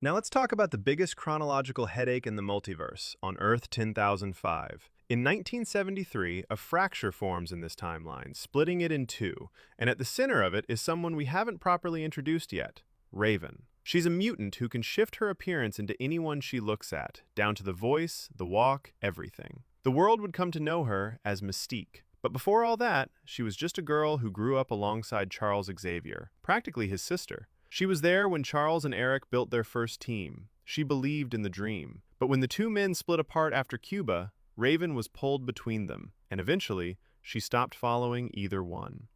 Now let's talk about the biggest chronological headache in the multiverse, on Earth 10005. In 1973, a fracture forms in this timeline, splitting it in two, and at the center of it is someone we haven't properly introduced yet, Raven. She's a mutant who can shift her appearance into anyone she looks at, down to the voice, the walk, everything. The world would come to know her as Mystique. But before all that, she was just a girl who grew up alongside Charles Xavier, practically his sister. She was there when Charles and Eric built their first team. She believed in the dream. But when the two men split apart after Cuba, Raven was pulled between them, and eventually, she stopped following either one.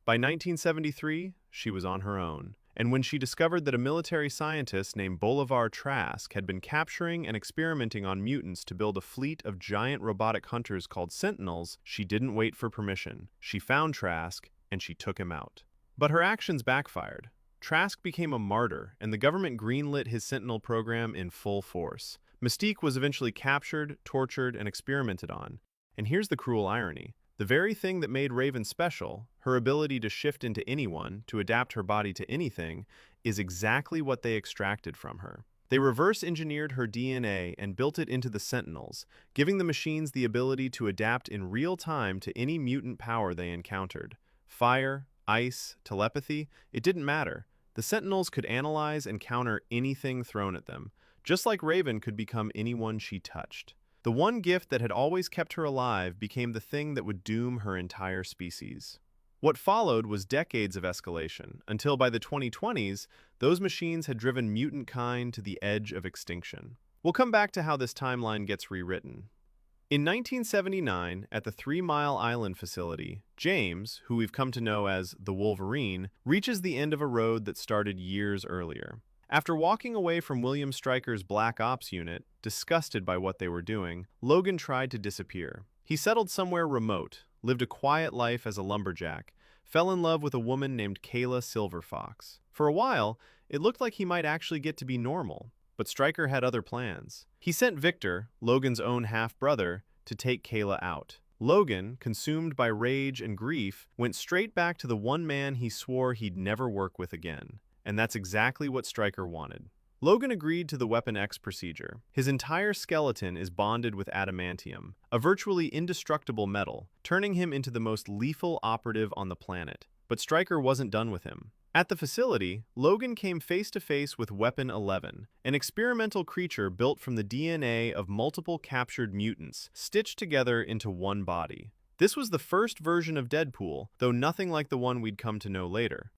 By 1973, she was on her own. And when she discovered that a military scientist named Bolivar Trask had been capturing and experimenting on mutants to build a fleet of giant robotic hunters called Sentinels, she didn't wait for permission. She found Trask, and she took him out. But her actions backfired. Trask became a martyr, and the government greenlit his Sentinel program in full force. Mystique was eventually captured, tortured, and experimented on. And here's the cruel irony. The very thing that made Raven special, her ability to shift into anyone, to adapt her body to anything, is exactly what they extracted from her. They reverse-engineered her DNA and built it into the Sentinels, giving the machines the ability to adapt in real time to any mutant power they encountered. Fire, ice, telepathy, it didn't matter. The Sentinels could analyze and counter anything thrown at them, just like Raven could become anyone she touched. The one gift that had always kept her alive became the thing that would doom her entire species. What followed was decades of escalation, until by the 2020s, those machines had driven mutant kind to the edge of extinction. We'll come back to how this timeline gets rewritten. In 1979, at the 3 Mile Island facility, James, who we've come to know as the Wolverine, reaches the end of a road that started years earlier. After walking away from William Stryker's Black Ops unit, disgusted by what they were doing, Logan tried to disappear. He settled somewhere remote, lived a quiet life as a lumberjack, fell in love with a woman named Kayla Silverfox. For a while, it looked like he might actually get to be normal. But Stryker had other plans. He sent Victor, Logan's own half-brother, to take Kayla out. Logan, consumed by rage and grief, went straight back to the one man he swore he'd never work with again. And that's exactly what Stryker wanted. Logan agreed to the Weapon X procedure. His entire skeleton is bonded with adamantium, a virtually indestructible metal, turning him into the most lethal operative on the planet. But Stryker wasn't done with him. At the facility, Logan came face-to-face with Weapon 11, an experimental creature built from the DNA of multiple captured mutants, stitched together into one body. This was the first version of Deadpool, though nothing like the one we'd come to know later.